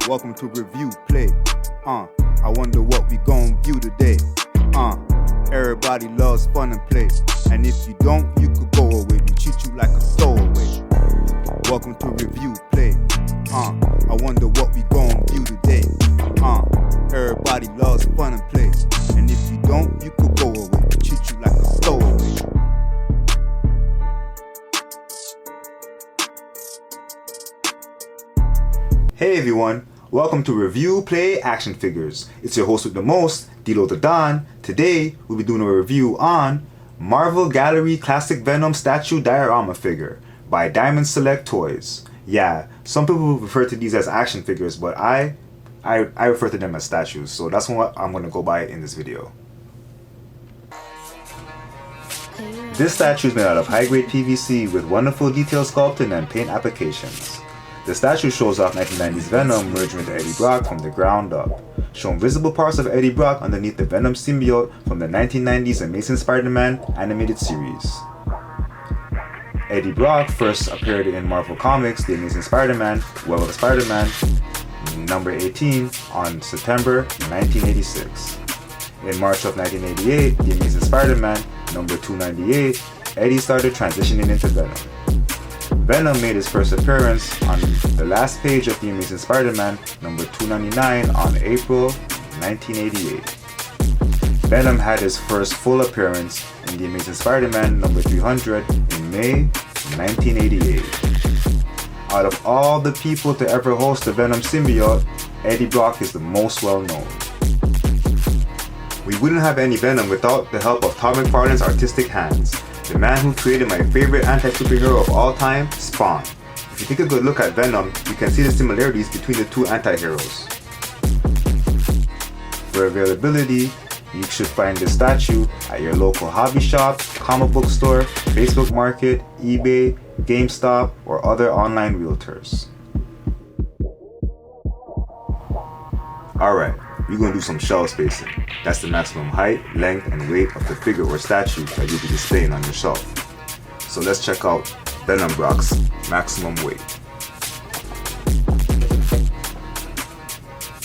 Welcome to Review Play. I wonder what we gon' view today. Everybody loves fun and play, and if you don't, you could go away. We treat you like a throwaway. Welcome to Review Play. I wonder what we gon' view today. Everybody loves fun and play, and if you don't, you could go away. We treat you like a throwaway. Hey everyone, welcome to Review Play Action Figures. It's your host with the most, Dilo the Don. Today, we'll be doing a review on Marvel Gallery Classic Venom Statue Diorama Figure by Diamond Select Toys. Yeah, some people refer to these as action figures, but I refer to them as statues, so that's what I'm going to go by in this video. This statue is made out of high-grade PVC with wonderful detail sculpting and paint applications. The statue shows off 1990s Venom merging with Eddie Brock from the ground up, showing visible parts of Eddie Brock underneath the Venom symbiote from the 1990s Amazing Spider-Man animated series. Eddie Brock first appeared in Marvel Comics' The Amazing Spider-Man, Web of Spider-Man, number 18 on September 1986. In March of 1988, The Amazing Spider-Man, number 298, Eddie started transitioning into Venom. Venom made his first appearance on the last page of The Amazing Spider-Man, number 299 on April 1988. Venom had his first full appearance in The Amazing Spider-Man, number 300 in May 1988. Out of all the people to ever host the Venom symbiote, Eddie Brock is the most well known. We wouldn't have any Venom without the help of Todd McFarlane's artistic hands, the man who created my favorite anti-superhero of all time, Spawn. If you take a good look at Venom, you can see the similarities between the two anti-heroes. For availability, you should find this statue at your local hobby shop, comic book store, Facebook Market, eBay, GameStop, or other online realtors. Alright, we're going to do some shelf spacing. That's the maximum height, length, and weight of the figure or statue that you'll be displaying on your shelf. So let's check out Venom Brock's maximum weight.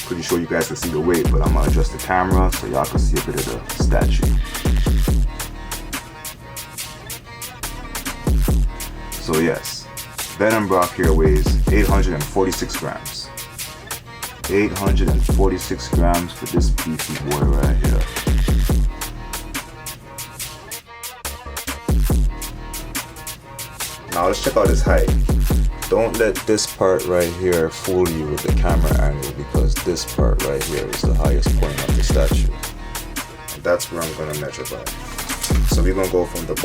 Pretty sure you guys can see the weight, but I'm going to adjust the camera so y'all can see a bit of the statue. So yes, Venom Brock here weighs 846 grams. 846 grams for this beefy boy right here. Now let's check out his height. Don't let this part right here fool you with the camera angle, because this part right here is the highest point of the statue. And that's where I'm going to measure by. So we're going to go from the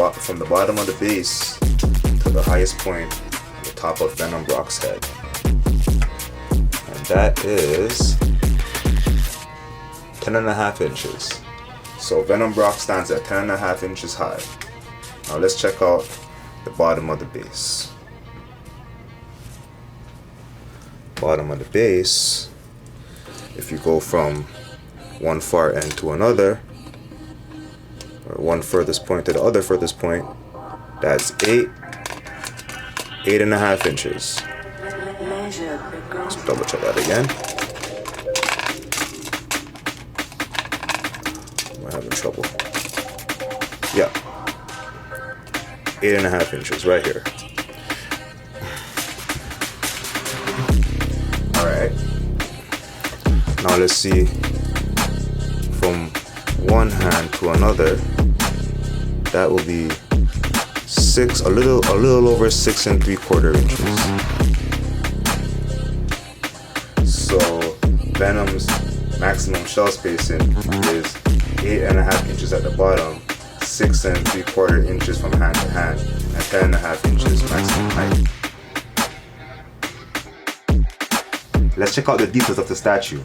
bottom of the base to the highest point on the top of Venom Brock's head. That is 10.5 inches. So Venom Brock stands at 10.5 inches high. Now let's check out the bottom of the base. Bottom of the base, if you go from one far end to another, or one furthest point to the other furthest point, that's 8.5 inches. Let's double check that again. I'm having trouble. Yeah. 8.5 inches right here. Alright. Now let's see from one hand to another. That will be a little over 6 3/4 inches. So Venom's maximum shelf spacing is 8.5 inches at the bottom, 6 3/4 inches from hand to hand, and 10.5 inches maximum height. Let's check out the details of the statue.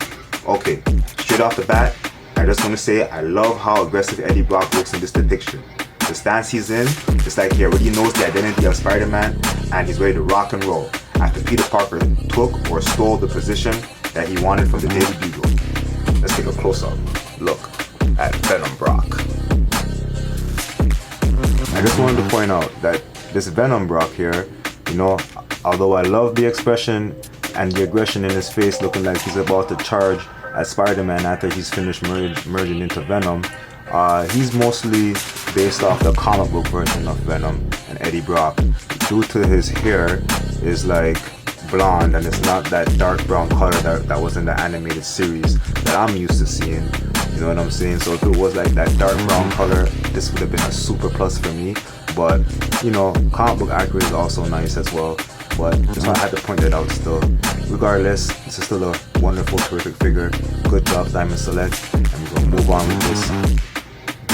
Okay, straight off the bat, I just want to say I love how aggressive Eddie Brock looks in this depiction. The stance he's in, it's like he already knows the identity of Spider-Man and he's ready to rock and roll after Peter Parker took or stole the position that he wanted from the Daily Bugle. Let's take a close-up look at Venom Brock. I just wanted to point out that this Venom Brock here, although I love the expression and the aggression in his face, looking like he's about to charge at Spider-Man after he's finished merging into Venom. He's mostly based off the comic book version of Venom and Eddie Brock. Due to his hair is like blonde and it's not that dark brown color that was in the animated series that I'm used to seeing. You know what I'm saying? So if it was like that dark brown color, this would have been a super plus for me. But you know, comic book accurate is also nice as well. But just I had to point that out still. Regardless, this is still a wonderful, terrific figure. Good job, Diamond Select. And we're gonna move on with this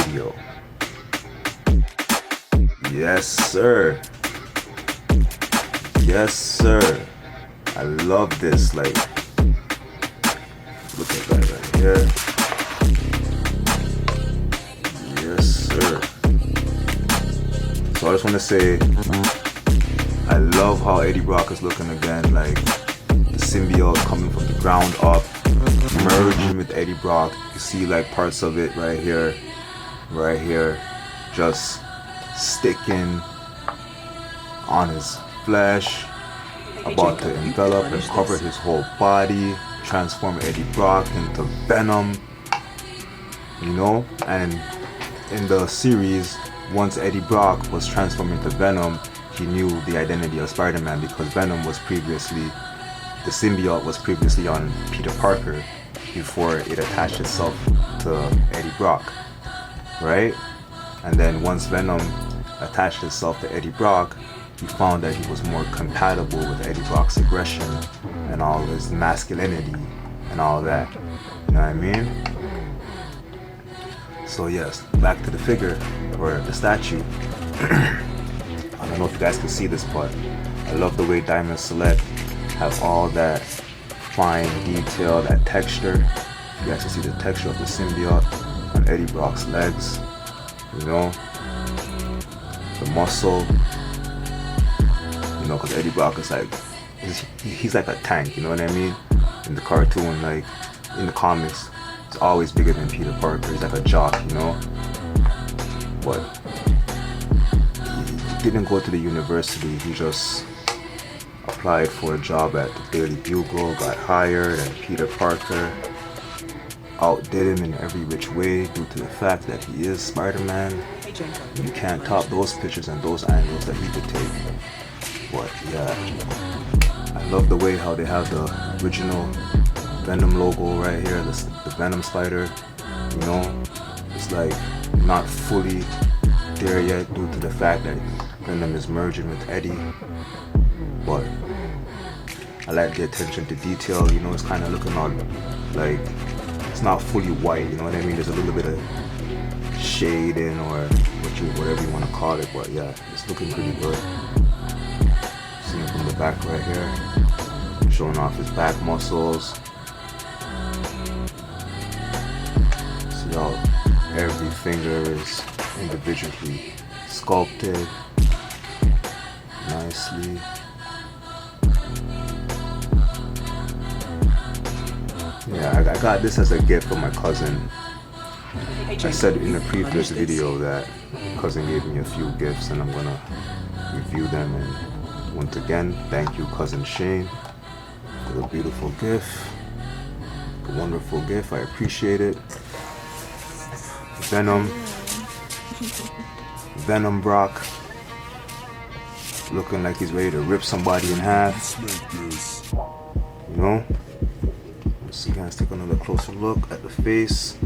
video. Yes, sir. Yes, sir. I love this. Like, look at that right here. Yes, sir. So I just want to say, I love how Eddie Brock is looking again. Like the symbiote coming from the ground up, merging with Eddie Brock. You see like parts of it right here, just sticking on his flesh, about to envelop and cover his whole body, transform Eddie Brock into Venom, you know. And in the series, once Eddie Brock was transformed into Venom, he knew the identity of Spider-Man because Venom was previously, the symbiote was previously on Peter Parker before it attached itself to Eddie Brock, right? And then once Venom attached itself to Eddie Brock, he found that he was more compatible with Eddie Brock's aggression and all his masculinity and all that. You know what I mean? So yes, back to the figure, or the statue. I don't know if you guys can see this, but I love the way Diamond Select have all that fine detail, that texture. You guys can see the texture of the symbiote on Eddie Brock's legs, you know, the muscle, you know, because Eddie Brock is like, he's like a tank, you know what I mean? In the cartoon, like in the comics, he's always bigger than Peter Parker. He's like a jock, you know. But he didn't go to the university. He just applied for a job at the Daily Bugle, got hired, and Peter Parker outdid him in every which way due to the fact that he is Spider-Man. You can't top those pictures and those angles that he could take. But yeah, I love the way how they have the original Venom logo right here, the Venom spider, you know. It's like not fully there yet due to the fact that Venom is merging with Eddie, but I like the attention to detail, you know. It's kind of looking on like it's not fully white, you know what I mean? There's a little bit of shading or whatever you want to call it, but yeah, it's looking pretty good. See him from the back right here, showing off his back muscles. See how every finger is individually sculpted nicely. Yeah, I got this as a gift from my cousin. I said in the previous video that cousin gave me a few gifts and I'm gonna review them. And once again, thank you, cousin Shane, for the beautiful gift, a wonderful gift. I appreciate it. Venom Brock, looking like he's ready to rip somebody in half. You know. So guys, take another closer look at the face.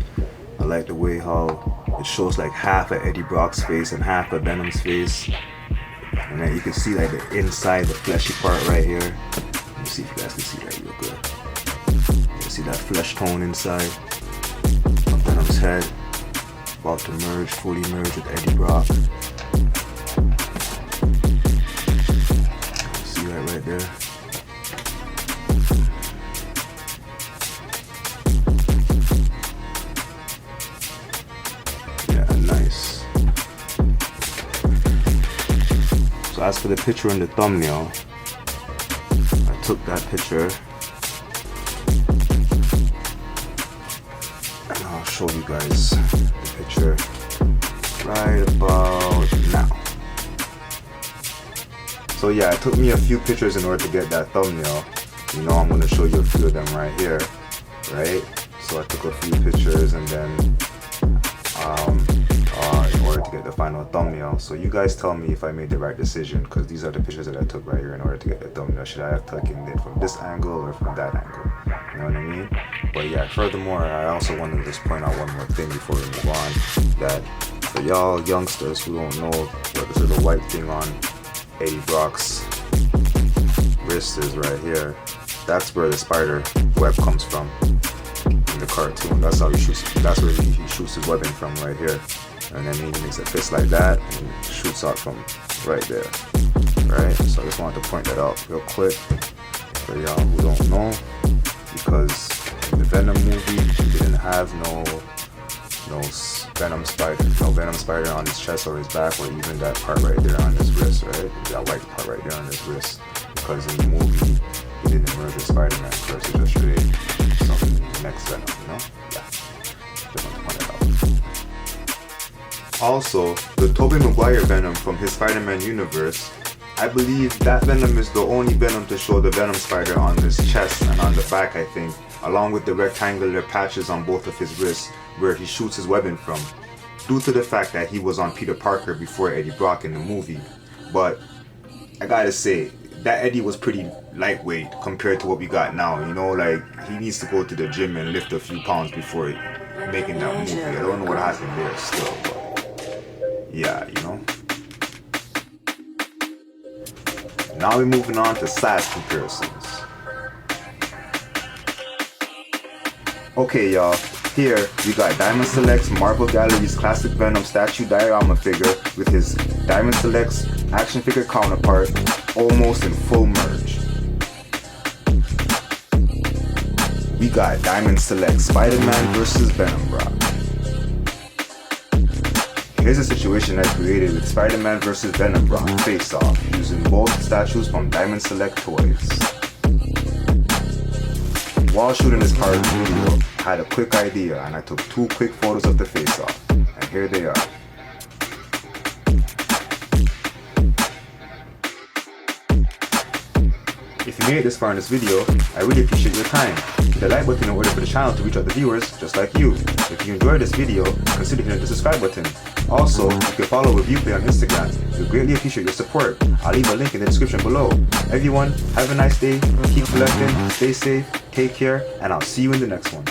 I like the way how it shows like half of Eddie Brock's face and half of Venom's face. And then you can see like the inside, the fleshy part right here. Let me see if you guys can see that real good. You can see that flesh tone inside of Venom's head. About to merge, fully merge with Eddie Brock. See that right there? So as for the picture in the thumbnail, I took that picture and I'll show you guys the picture right about now. So yeah, it took me a few pictures in order to get that thumbnail, You know, I'm gonna show you a few of them right here, right? So I took a few pictures and then in order to get the final thumbnail. So you guys tell me if I made the right decision, because these are the pictures that I took right here in order to get the thumbnail. Should I have taken it from this angle or from that angle? You know what I mean? But yeah, furthermore, I also want to just point out one more thing before we move on, that for y'all youngsters who don't know what this little white thing on Eddie Brock's wrist is right here, that's where the spider web comes from in the cartoon. That's how he shoots. That's where he shoots his weapon from, right here. And then he makes a fist like that and shoots out from right there. Right? So I just wanted to point that out real quick for y'all who don't know, because in the Venom movie he didn't have no Venom spider on his chest or his back, or even that part right there on his wrist, right? That white part right there on his wrist. Because in the movie he didn't murder Spider-Man first, he just created something next Venom, you know? Yeah. Just want to point that out. Also, the Tobey Maguire Venom from his Spider-Man universe, I believe that Venom is the only Venom to show the Venom spider on his chest and on the back, I think, along with the rectangular patches on both of his wrists where he shoots his weapon from, due to the fact that he was on Peter Parker before Eddie Brock in the movie. But I gotta say, that Eddie was pretty lightweight compared to what we got now, you know, like he needs to go to the gym and lift a few pounds before making that movie. I don't know what happened there still, but yeah, you know. Now we're moving on to size comparisons. Okay y'all, here we got Diamond Select's Marvel Gallery's classic Venom statue diorama figure with his Diamond Select's action figure counterpart almost in full merge. We got Diamond Select Spider-Man vs. Venom Brock. Here's a situation I created with Spider-Man vs. Venom Brock face-off using both statues from Diamond Select Toys. While shooting this part of the video, I had a quick idea and I took 2 quick photos of the face-off, and here they are. If you made it this far in this video, I really appreciate your time. Hit the like button in order for the channel to reach other viewers just like you. If you enjoyed this video, consider hitting the subscribe button. Also, you can follow ReviewPlay on Instagram. We greatly appreciate your support. I'll leave a link in the description below. Everyone, have a nice day, keep collecting, stay safe, take care, and I'll see you in the next one.